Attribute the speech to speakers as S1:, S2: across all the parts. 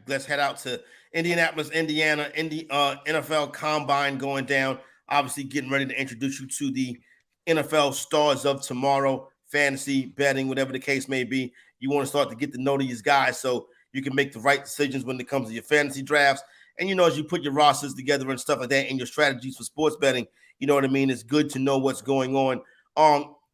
S1: Let's head out to Indianapolis, Indiana. NFL Combine going down. Obviously, getting ready to introduce you to the NFL stars of tomorrow. Fantasy betting, whatever the case may be. You want to start to get to know these guys so you can make the right decisions when it comes to your fantasy drafts. And as you put your rosters together and stuff like that, and your strategies for sports betting, you know what I mean. It's good to know what's going on.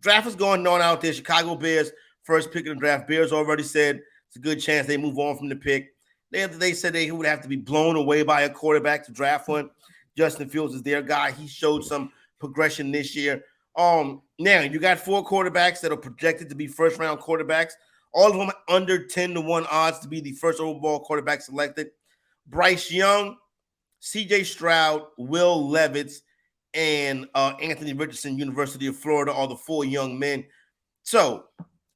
S1: Draft is going on out there. Chicago Bears, first pick of the draft. Bears already said it's a good chance they move on from the pick. They said they would have to be blown away by a quarterback to draft one. Justin Fields is their guy. He showed some progression this year. Now you got 4 quarterbacks that are projected to be first-round quarterbacks. All of them under 10-1 odds to be the first overall quarterback selected. Bryce Young, C.J. Stroud, Will Levis, and Anthony Richardson, University of Florida, are the 4 young men. So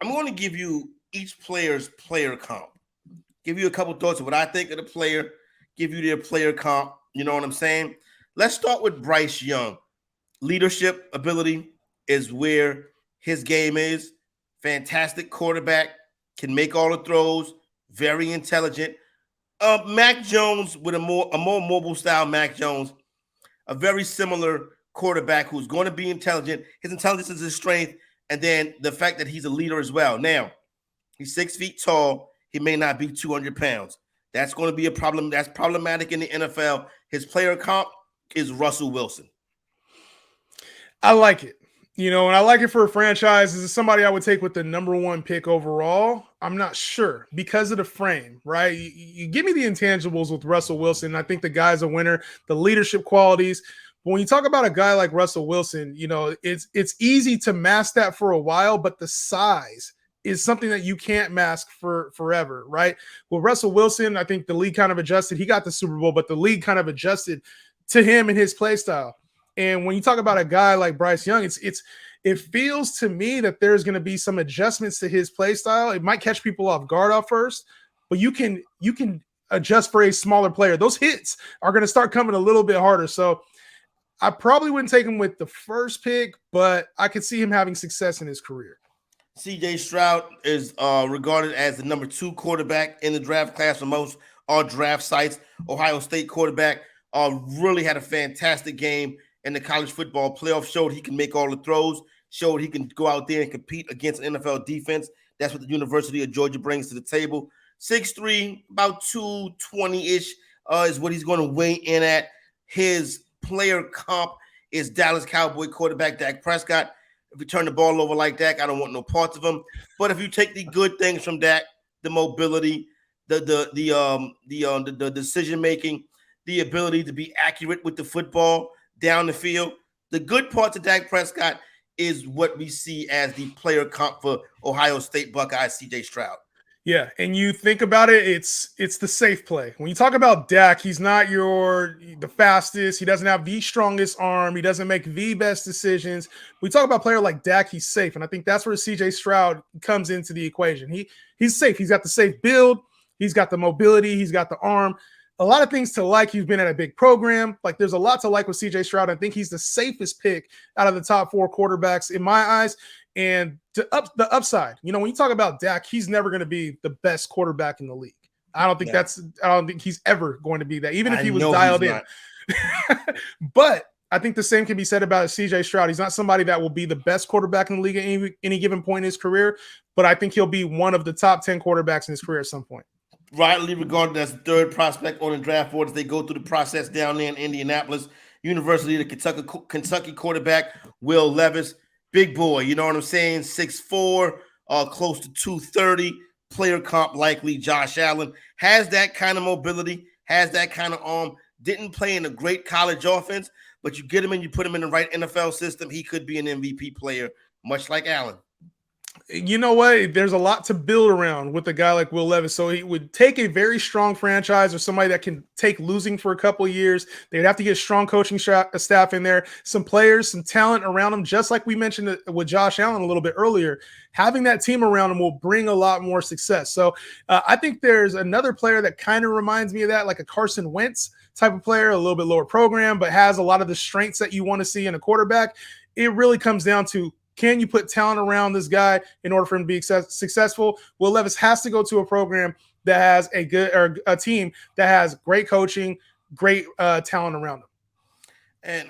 S1: I'm going to give you each player's player comp. Give you a couple thoughts of what I think of the player. Give you their player comp. You know what I'm saying? Let's start with Bryce Young. Leadership ability is where his game is. Fantastic quarterback. Can make all the throws. Very intelligent. Mac Jones with a more mobile style Mac Jones. A very similar quarterback who's going to be intelligent. His intelligence is his strength. And then the fact that he's a leader as well. Now, he's 6 feet tall. He may not be 200 pounds. That's going to be a problem. That's problematic in the NFL. His player comp is Russell Wilson.
S2: I like it. And I like it for a franchise. This is somebody I would take with the number 1 pick overall. I'm not sure because of the frame, right? You give me the intangibles with Russell Wilson. I think the guy's a winner, the leadership qualities. But when you talk about a guy like Russell Wilson, it's easy to mask that for a while, but the size is something that you can't mask for forever, right? Well, Russell Wilson, I think the league kind of adjusted. He got the Super Bowl, but the league kind of adjusted to him and his play style. And when you talk about a guy like Bryce Young, it feels to me that there's going to be some adjustments to his play style. It might catch people off guard at first, but you can adjust for a smaller player. Those hits are going to start coming a little bit harder. So I probably wouldn't take him with the first pick, but I could see him having success in his career.
S1: C.J. Stroud is regarded as the number 2 quarterback in the draft class for most all draft sites. Ohio State quarterback really had a fantastic game in the college football playoff. Showed he can make all the throws. Showed he can go out there and compete against an NFL defense. That's what the University of Georgia brings to the table. 6'3", about 220-ish is what he's going to weigh in at. His player comp is Dallas Cowboy quarterback Dak Prescott. If you turn the ball over like Dak, I don't want no parts of him. But if you take the good things from Dak, the mobility, the decision making, the ability to be accurate with the football down the field, the good parts of Dak Prescott is what we see as the player comp for Ohio State Buckeyes C.J. Stroud.
S2: Yeah, and you think about it, it's the safe play. When you talk about Dak, he's not the fastest. He doesn't have the strongest arm. He doesn't make the best decisions. We talk about a player like Dak, he's safe, and I think that's where C.J. Stroud comes into the equation. He's safe. He's got the safe build. He's got the mobility. He's got the arm. A lot of things to like. He's been at a big program. Like, there's a lot to like with C.J. Stroud. I think he's the safest pick out of the top 4 quarterbacks in my eyes. And the upside, when you talk about Dak, he's never going to be the best quarterback in the league. I don't think he's ever going to be that, even if he was dialed in. But I think the same can be said about C.J. Stroud. He's not somebody that will be the best quarterback in the league at any given point in his career, but I think he'll be one of the top 10 quarterbacks in his career at some point.
S1: Rightly regarded as the 3rd prospect on the draft board as they go through the process down there in Indianapolis. University of Kentucky quarterback Will Levis. Big boy, you know what I'm saying? 6'4", close to 230. Player comp likely Josh Allen. Has that kind of mobility, has that kind of arm. Didn't play in a great college offense, but you get him and you put him in the right NFL system, he could be an MVP player, much like Allen.
S2: You know what? There's a lot to build around with a guy like Will Levis. So he would take a very strong franchise or somebody that can take losing for a couple of years. They'd have to get a strong coaching staff in there, some players, some talent around him, just like we mentioned with Josh Allen a little bit earlier. Having that team around him will bring a lot more success. So I think there's another player that kind of reminds me of that, like a Carson Wentz type of player, a little bit lower program, but has a lot of the strengths that you want to see in a quarterback. It really comes down to, can you put talent around this guy in order for him to be successful? Will Levis has to go to a program that has a good or a team that has great coaching, great talent around them.
S1: And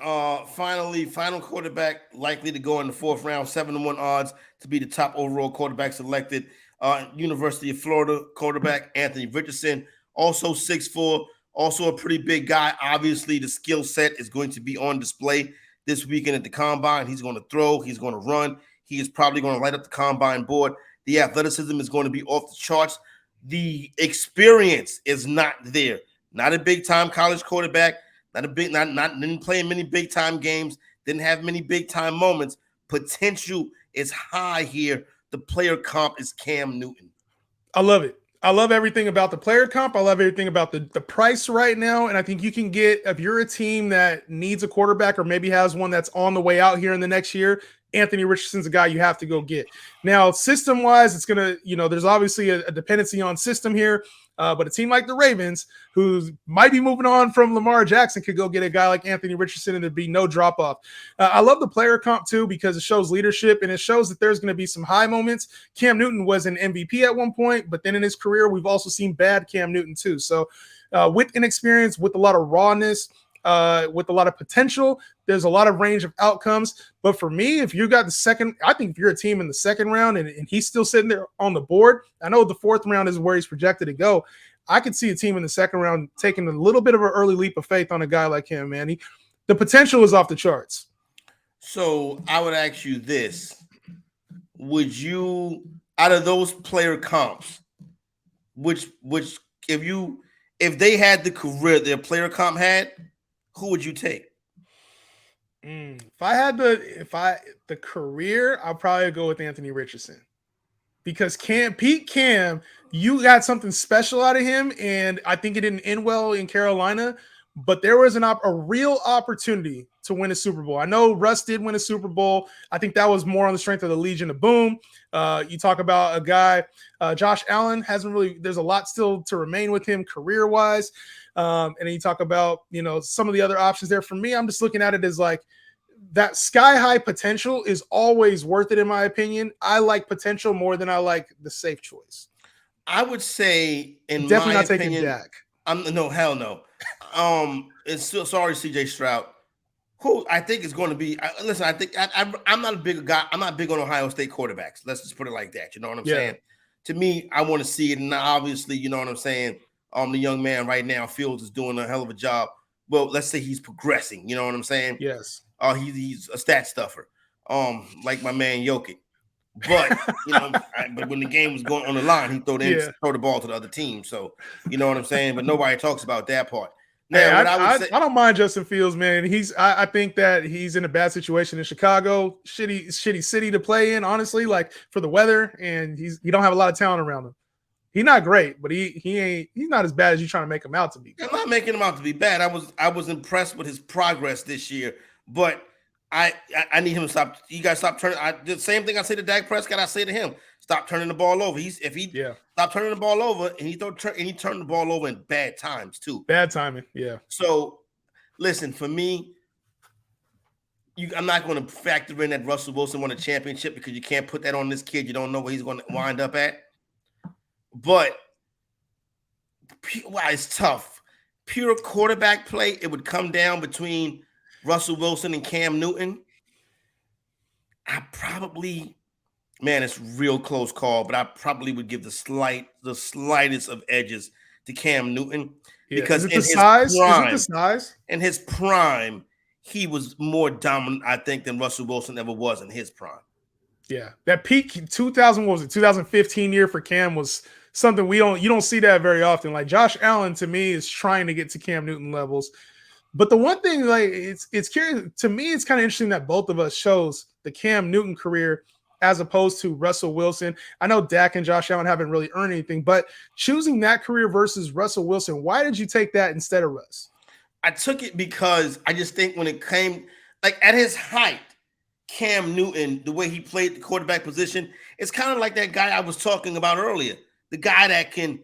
S1: finally, final quarterback likely to go in the fourth round, 7-1 odds to be the top overall quarterback selected. University of Florida quarterback Anthony Richardson, also 6'4", also a pretty big guy. Obviously, the skill set is going to be on display this weekend at the combine. He's going to throw, he's going to run, he is probably going to light up the combine board. The athleticism is going to be off the charts. The experience is not there. Not a big time college quarterback. Didn't play in many big time games, didn't have many big time moments. Potential is high here. The player comp is Cam Newton.
S2: I love it. I love everything about the player comp. I love everything about the price right now. And I think you can get, if you're a team that needs a quarterback or maybe has one that's on the way out here in the next year, Anthony Richardson's a guy you have to go get. Now, system-wise, it's going to, there's obviously a dependency on system here. But a team like the Ravens, who might be moving on from Lamar Jackson, could go get a guy like Anthony Richardson and there'd be no drop-off. I love the player comp, too, because it shows leadership and it shows that there's going to be some high moments. Cam Newton was an MVP at one point, but then in his career, we've also seen bad Cam Newton, too. So with inexperience, with a lot of rawness, with a lot of potential, there's a lot of range of outcomes. But for me, if you got the second, I think if you're a team in the second round and he's still sitting there on the board, I know the fourth round is where he's projected to go. I could see a team in the second round taking a little bit of an early leap of faith on a guy like him, man. The potential is off the charts.
S1: So I would ask you this. Would you, out of those player comps, which if they had the career their player comp had, who would you take?
S2: If I had the career, I'd probably go with Anthony Richardson, because Pete Cam, you got something special out of him, and I think it didn't end well in Carolina, but there was a real opportunity to win a Super Bowl. I know Russ did win a Super Bowl. I think that was more on the strength of the Legion of Boom. You talk about a guy, Josh Allen hasn't really, there's a lot still to remain with him career-wise. And then you talk about, some of the other options there. For me, I'm just looking at it as like that sky-high potential is always worth it, in my opinion. I like potential more than I like the safe choice.
S1: I would say, in
S2: definitely
S1: my
S2: not
S1: opinion,
S2: taking Dak.
S1: No, hell no. It's still, sorry, CJ Stroud, who I think is going to be. Listen, I think I'm not a big guy. I'm not big on Ohio State quarterbacks. Let's just put it like that. You know what I'm saying? To me, I want to see it, and obviously, you know what I'm saying. The young man right now, Fields, is doing a hell of a job. Well, let's say he's progressing. You know what I'm saying?
S2: Yes.
S1: He's a stat stuffer, like my man Jokic. But but when the game was going on the line, he throw the ball to the other team. So you know what I'm saying. But nobody talks about that part. Now,
S2: I don't mind Justin Fields, man. I think that he's in a bad situation in Chicago, shitty city to play in. Honestly, like for the weather, and he don't have a lot of talent around him. He's not great, but he's not as bad as you're trying to make him out to be.
S1: I'm not making him out to be bad. I was impressed with his progress this year, but I need him to stop. You guys stop turning. The same thing I say to Dak Prescott, I say to him: stop turning the ball over. Stop turning the ball over, and he turned the ball over in bad times too.
S2: Bad timing, yeah.
S1: So, listen, for me, I'm not going to factor in that Russell Wilson won a championship, because you can't put that on this kid. You don't know where he's going to wind up at. But it's tough. Pure quarterback play, it would come down between Russell Wilson and Cam Newton. It's a real close call, but I probably would give the slightest of edges to Cam Newton, because
S2: in his
S1: prime, he was more dominant, I think, than Russell Wilson ever was in his prime.
S2: Yeah, that peak 2015 year for Cam was something you don't see that very often. Like Josh Allen, to me, is trying to get to Cam Newton levels. But the one thing, like, it's curious to me, it's kind of interesting that both of us chose the Cam Newton career as opposed to Russell Wilson. I know Dak and Josh Allen haven't really earned anything, but choosing that career versus Russell Wilson, why did you take that instead of Russ?
S1: I took it because I just think when it came, like, at his height, Cam Newton, the way he played the quarterback position, it's kind of like that guy I was talking about earlier. The guy that I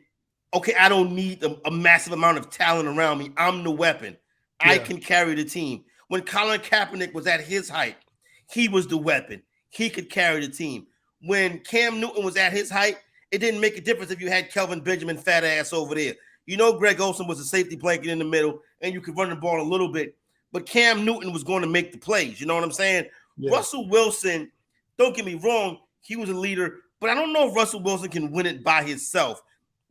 S1: don't need a massive amount of talent around me. I'm the weapon. Yeah. I can carry the team. When Colin Kaepernick was at his height, he was the weapon. He could carry the team. When Cam Newton was at his height, it didn't make a difference if you had Kelvin Benjamin fat ass over there. You know, Greg Olsen was a safety blanket in the middle, and you could run the ball a little bit. But Cam Newton was going to make the plays. You know what I'm saying? Yeah. Russell Wilson, don't get me wrong, he was a leader, but I don't know if Russell Wilson can win it by himself.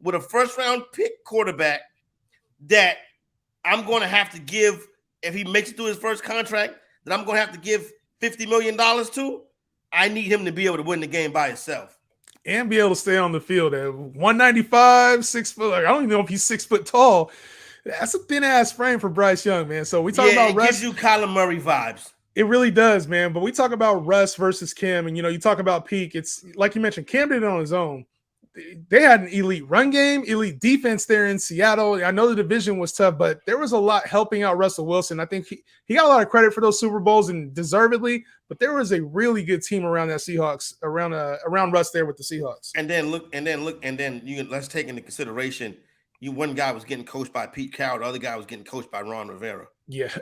S1: With a first-round pick quarterback that I'm going to have to give, if he makes it through his first contract, that I'm going to have to give $50 million to, I need him to be able to win the game by himself.
S2: And be able to stay on the field at 195, 6 foot. Like, I don't even know if he's 6 foot tall. That's a thin ass frame for Bryce Young, man. So we talk about Russ. It
S1: gives you Kyler Murray vibes.
S2: It really does, man. But we talk about Russ versus Cam, and you talk about peak. It's like you mentioned, Cam did it on his own. They had an elite run game, elite defense there in Seattle. I know the division was tough, but there was a lot helping out Russell Wilson. I think he got a lot of credit for those Super Bowls and deservedly, but there was a really good team around that Seahawks, around Russ there with the Seahawks.
S1: And then let's take into consideration, one guy was getting coached by Pete Carroll, the other guy was getting coached by Ron Rivera.
S2: Yeah.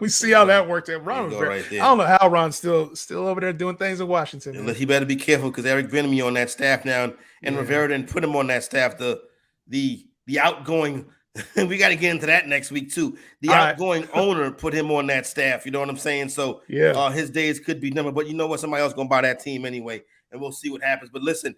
S2: We see how that worked out. Ron Rivera. Right there. I don't know how Ron's still over there doing things in Washington.
S1: Man. He better be careful because Eric Bieniemy on that staff now, and Rivera didn't put him on that staff. The outgoing, we got to get into that next week too. The outgoing owner put him on that staff. You know what I'm saying? So his days could be numbered. But you know what? Somebody else gonna buy that team anyway, and we'll see what happens. But listen,